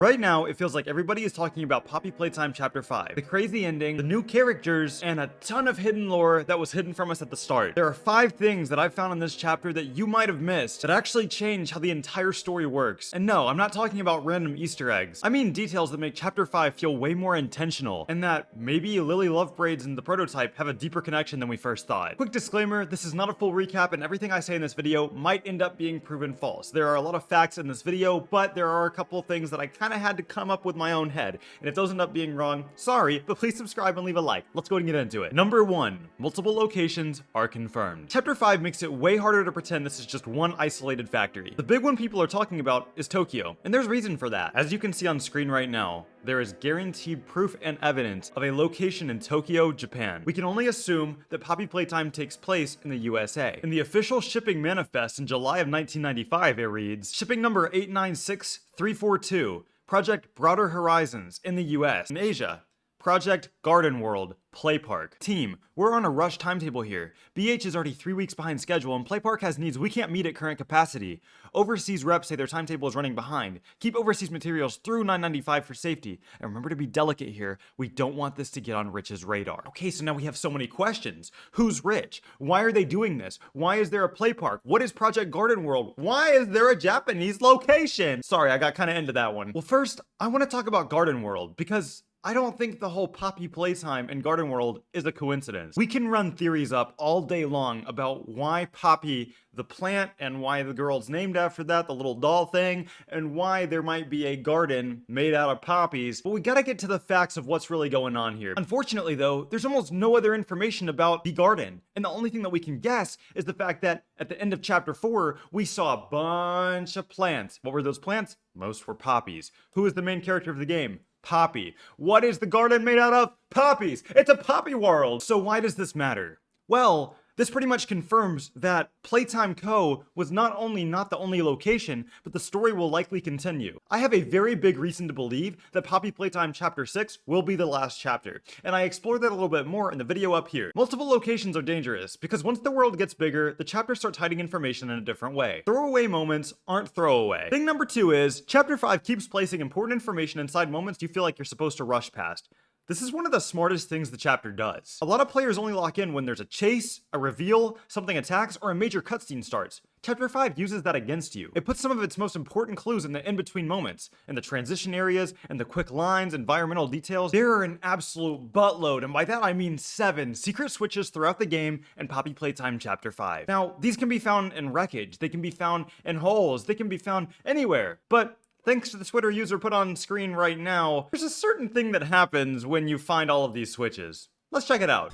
Right now, it feels like everybody is talking about Poppy Playtime Chapter 5, the crazy ending, the new characters, and a ton of hidden lore that was hidden from us at the start. There are 5 things that I found in this chapter that you might have missed that actually change how the entire story works. And no, I'm not talking about random Easter eggs. I mean details that make Chapter 5 feel way more intentional, and that maybe Lily Lovebraids and the prototype have a deeper connection than we first thought. Quick disclaimer, this is not a full recap, and everything I say in this video might end up being proven false. There are a lot of facts in this video, but there are a couple things that I kind of had to come up with my own head, and if those end up being wrong, sorry, but please subscribe and leave a like. Let's go and get into it. Number 1, multiple locations are confirmed. Chapter 5 makes it way harder to pretend this is just one isolated factory. The big one people are talking about is Tokyo, and there's reason for that. As you can see on screen right now, there is guaranteed proof and evidence of a location in Tokyo, Japan. We can only assume that Poppy Playtime takes place in the USA. In the official shipping manifest in July of 1995, it reads, shipping number 896342, Project Broader Horizons in the US. In Asia, Project Garden World, Play Park. Team, we're on a rush timetable here. BH is already 3 weeks behind schedule and Play Park has needs we can't meet at current capacity. Overseas reps say their timetable is running behind. Keep overseas materials through 995 for safety. And remember to be delicate here. We don't want this to get on Rich's radar. Okay, so now we have so many questions. Who's Rich? Why are they doing this? Why is there a Play Park? What is Project Garden World? Why is there a Japanese location? Sorry, I got kind of into that one. Well, first, I want to talk about Garden World because I don't think the whole Poppy Playtime and Garden World is a coincidence. We can run theories up all day long about why Poppy, the plant, and why the girl's named after that, the little doll thing, and why there might be a garden made out of poppies, but we gotta get to the facts of what's really going on here. Unfortunately though, there's almost no other information about the garden, and the only thing that we can guess is the fact that at the end of chapter 4, we saw a bunch of plants. What were those plants? Most were poppies. Who is the main character of the game? Poppy. What is the garden made out of? Poppies. It's a poppy world. So why does this matter? Well, this pretty much confirms that Playtime Co. was not only not the only location, but the story will likely continue. I have a very big reason to believe that Poppy Playtime Chapter 6 will be the last chapter, and I explore that a little bit more in the video up here. Multiple locations are dangerous, because once the world gets bigger, the chapter starts hiding information in a different way. Throwaway moments aren't throwaway. Thing number 2 is, Chapter 5 keeps placing important information inside moments you feel like you're supposed to rush past. This is one of the smartest things the chapter does. A lot of players only lock in when there's a chase, a reveal, something attacks, or a major cutscene starts. Chapter 5 uses that against you. It puts some of its most important clues in the in-between moments, in the transition areas, and the quick lines, environmental details. There are an absolute buttload, and by that I mean 7 secret switches throughout the game in Poppy Playtime Chapter 5. Now, these can be found in wreckage, they can be found in holes, they can be found anywhere, but thanks to the Twitter user put on screen right now, there's a certain thing that happens when you find all of these switches. Let's check it out.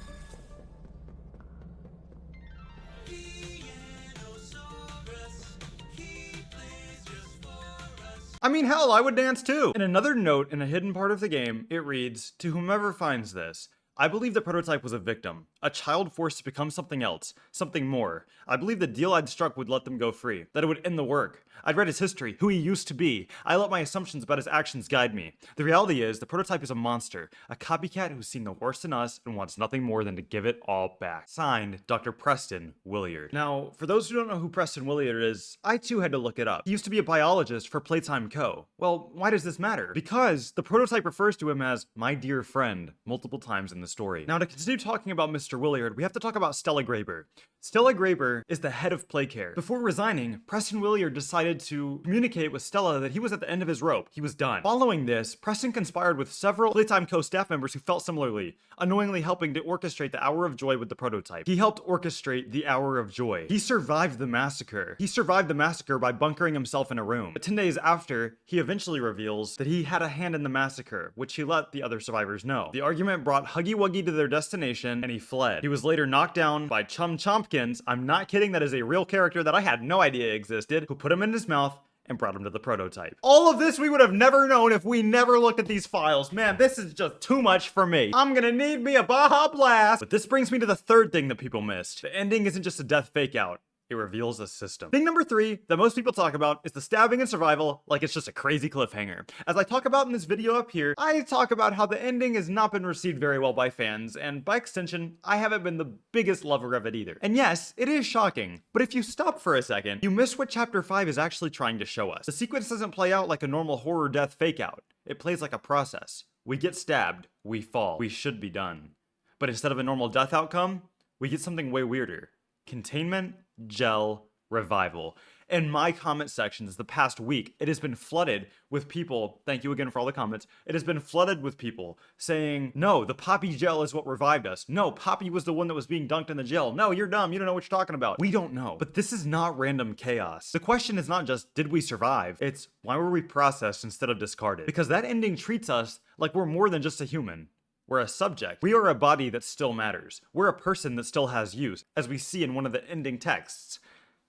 I mean, hell, I would dance too. In another note in a hidden part of the game, it reads, to whomever finds this, I believe the prototype was a victim, a child forced to become something else, something more. I believe the deal I'd struck would let them go free, that it would end the work. I'd read his history, who he used to be. I let my assumptions about his actions guide me. The reality is, the prototype is a monster, a copycat who's seen the worst in us and wants nothing more than to give it all back. Signed, Dr. Preston Williard. Now, for those who don't know who Preston Williard is, I too had to look it up. He used to be a biologist for Playtime Co. Well, why does this matter? Because the prototype refers to him as my dear friend multiple times in the story. Now, to continue talking about Mr. Williard, we have to talk about Stella Graber. Stella Graber is the head of Playcare. Before resigning, Preston Williard decided to communicate with Stella that he was at the end of his rope. He was done. Following this, Preston conspired with several Playtime Co. staff members who felt similarly, unknowingly helping to orchestrate the Hour of Joy with the prototype. He helped orchestrate the Hour of Joy. He survived the massacre. He survived the massacre by bunkering himself in a room. But 10 days after, he eventually reveals that he had a hand in the massacre, which he let the other survivors know. The argument brought Huggy Wuggy to their destination, and he fled. He was later knocked down by Chum Chompkins. I'm not kidding, that is a real character that I had no idea existed, who put him in his mouth and brought him to the prototype. All of this we would have never known if we never looked at these files. Man, this is just too much for me. I'm gonna need me a Baja Blast. But this brings me to the third thing that people missed. The ending isn't just a death fake out. it reveals a system. Thing number 3 that most people talk about is the stabbing and survival like it's just a crazy cliffhanger. As I talk about in this video up here, I talk about how the ending has not been received very well by fans, and by extension, I haven't been the biggest lover of it either. And yes, it is shocking, but if you stop for a second, you miss what Chapter 5 is actually trying to show us. The sequence doesn't play out like a normal horror death fake out. It plays like a process. We get stabbed, we fall, we should be done. But instead of a normal death outcome, we get something way weirder. Containment, gel, revival. In my comment sections the past week, it has been flooded with people, thank you again for all the comments, it has been flooded with people saying, no, the Poppy gel is what revived us. No, Poppy was the one that was being dunked in the gel. No, you're dumb, you don't know what you're talking about. We don't know. But this is not random chaos. The question is not just, did we survive? It's, why were we processed instead of discarded? Because that ending treats us like we're more than just a human. We're a subject. We are a body that still matters. We're a person that still has use, as we see in one of the ending texts.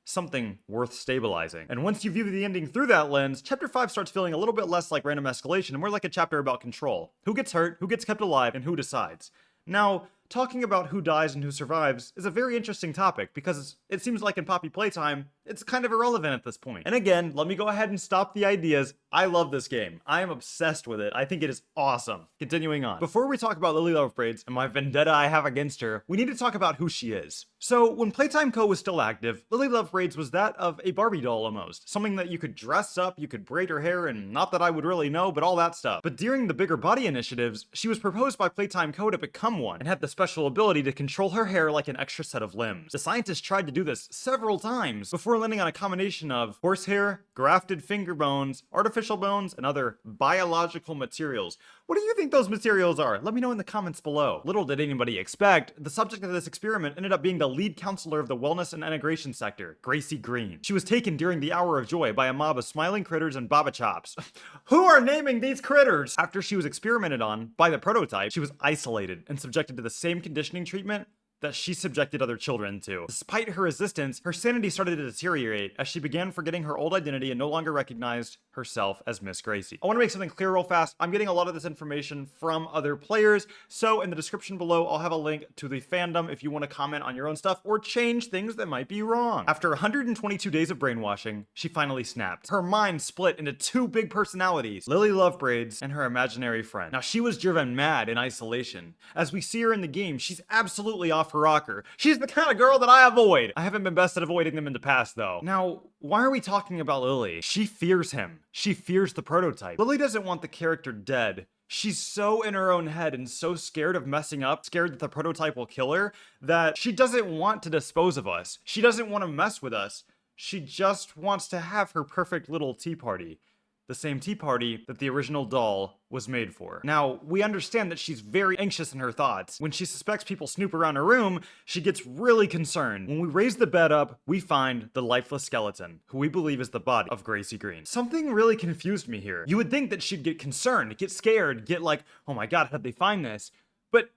Something worth stabilizing. And once you view the ending through that lens, Chapter 5 starts feeling a little bit less like random escalation and more like a chapter about control. Who gets hurt, who gets kept alive, and who decides. Now, talking about who dies and who survives is a very interesting topic because it seems like in Poppy Playtime, it's kind of irrelevant at this point. And again, let me go ahead and stop the ideas. I love this game. I am obsessed with it. I think it is awesome. Continuing on. Before we talk about Lily Lovebraids and my vendetta I have against her, we need to talk about who she is. So when Playtime Co. was still active, Lily Lovebraids was that of a Barbie doll almost. Something that you could dress up, you could braid her hair, and not that I would really know, but all that stuff. But during the bigger body initiatives, she was proposed by Playtime Co. to become one, and had the special ability to control her hair like an extra set of limbs. The scientists tried to do this several times before landing on a combination of horsehair, grafted finger bones, artificial bones, and other biological materials. What do you think those materials are? Let me know in the comments below. Little did anybody expect, the subject of this experiment ended up being the lead counselor of the wellness and integration sector, Gracie Green. She was taken during the hour of joy by a mob of smiling critters and baba chops. Who are naming these critters? After she was experimented on by the prototype, she was isolated and subjected to the same conditioning treatment that she subjected other children to. Despite her resistance, her sanity started to deteriorate as she began forgetting her old identity and no longer recognized herself as Miss Gracie. I want to make something clear real fast. I'm getting a lot of this information from other players, so in the description below, I'll have a link to the fandom if you want to comment on your own stuff or change things that might be wrong. After 122 days of brainwashing, she finally snapped. Her mind split into two big personalities, Lily Lovebraids and her imaginary friend. Now, she was driven mad in isolation. As we see her in the game, she's absolutely off her rocker. She's the kind of girl that I avoid. I haven't been best at avoiding them in the past, though. Now, why are we talking about Lily? She fears him. She fears the prototype. Lily doesn't want the character dead. She's so in her own head and so scared of messing up, scared that the prototype will kill her, that she doesn't want to dispose of us. She doesn't want to mess with us. She just wants to have her perfect little tea party. The same tea party that the original doll was made for. Now, we understand that she's very anxious in her thoughts. When she suspects people snoop around her room, she gets really concerned. When we raise the bed up, we find the lifeless skeleton, who we believe is the body of Gracie Green. Something really confused me here. You would think that she'd get concerned, get scared, get like, oh my god, how'd they find this? But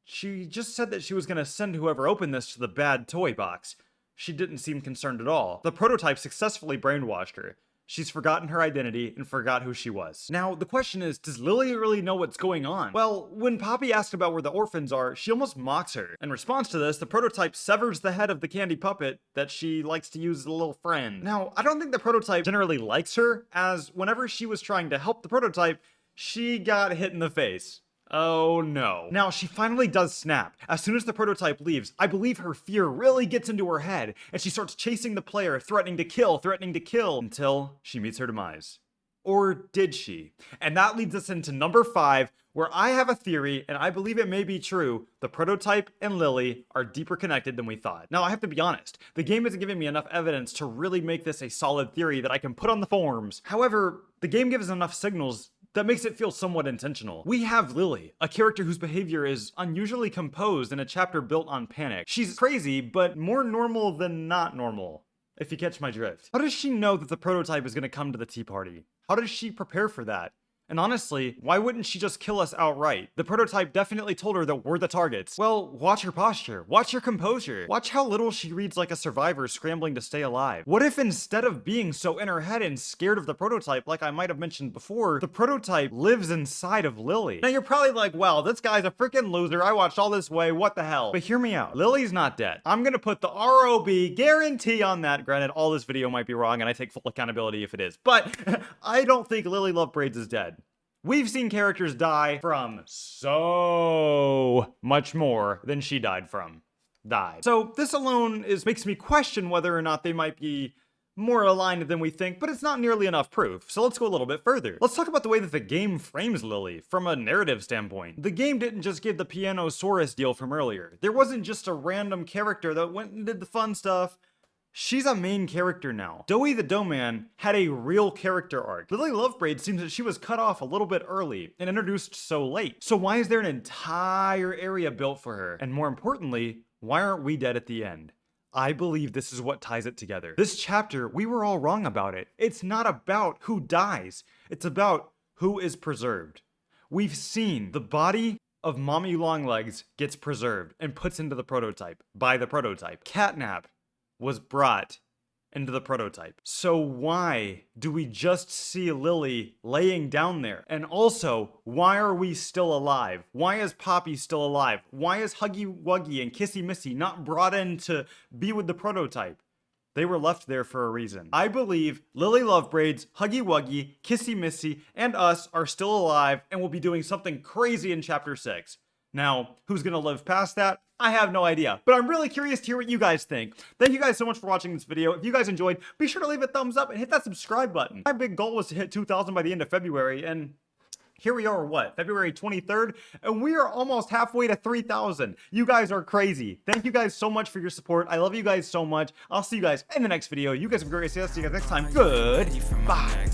she just said that she was gonna send whoever opened this to the bad toy box. She didn't seem concerned at all. The prototype successfully brainwashed her. She's forgotten her identity and forgot who she was. Now, the question is, does Lily really know what's going on? Well, when Poppy asked about where the orphans are, she almost mocks her. In response to this, the prototype severs the head of the candy puppet that she likes to use as a little friend. Now, I don't think the prototype generally likes her, as whenever she was trying to help the prototype, she got hit in the face. Oh no. Now, she finally does snap. As soon as the prototype leaves, I believe her fear really gets into her head, and she starts chasing the player, threatening to kill, until she meets her demise. Or did she? And that leads us into number 5, where I have a theory, and I believe it may be true. The prototype and Lily are deeper connected than we thought. Now, I have to be honest. The game isn't giving me enough evidence to really make this a solid theory that I can put on the forums. However, the game gives enough signals that makes it feel somewhat intentional. We have Lily, a character whose behavior is unusually composed in a chapter built on panic. She's crazy, but more normal than not normal, if you catch my drift. How does she know that the prototype is going to come to the tea party? How does she prepare for that? And honestly, why wouldn't she just kill us outright? The prototype definitely told her that we're the targets. Well, watch her posture. Watch her composure. Watch how little she reads like a survivor scrambling to stay alive. What if instead of being so in her head and scared of the prototype, like I might have mentioned before, the prototype lives inside of Lily? Now you're probably like, wow, this guy's a freaking loser. I watched all this way. What the hell? But hear me out. Lily's not dead. I'm gonna put the ROB guarantee on that. Granted, all this video might be wrong and I take full accountability if it is, but I don't think Lily Lovebraids is dead. We've seen characters die from so much more than she died from. So this alone makes me question whether or not they might be more aligned than we think, but it's not nearly enough proof. So let's go a little bit further. Let's talk about the way that the game frames Lily from a narrative standpoint. The game didn't just give the Pianosaurus deal from earlier. There wasn't just a random character that went and did the fun stuff. She's a main character now. Doughy the Doughman had a real character arc. Lily Lovebraids seems that she was cut off a little bit early and introduced so late. So why is there an entire area built for her? And more importantly, why aren't we dead at the end? I believe this is what ties it together. This chapter, we were all wrong about it. It's not about who dies. It's about who is preserved. We've seen the body of Mommy Longlegs gets preserved and puts into the prototype by the prototype. Catnap was brought into the prototype. So why do we just see Lily laying down there? And also, why are we still alive? Why is Poppy still alive? Why is Huggy Wuggy and Kissy Missy not brought in to be with the prototype? They were left there for a reason. I believe Lily Lovebraids, Huggy Wuggy, Kissy Missy, and us are still alive and will be doing something crazy in chapter 6. Now, who's gonna live past that? I have no idea, but I'm really curious to hear what you guys think. Thank you guys so much for watching this video. If you guys enjoyed, be sure to leave a thumbs up and hit that subscribe button. My big goal was to hit 2,000 by the end of February, and here we are, what, February 23rd? And we are almost halfway to 3,000. You guys are crazy. Thank you guys so much for your support. I love you guys so much. I'll see you guys in the next video. You guys have a great day. See you guys next time. Goodbye.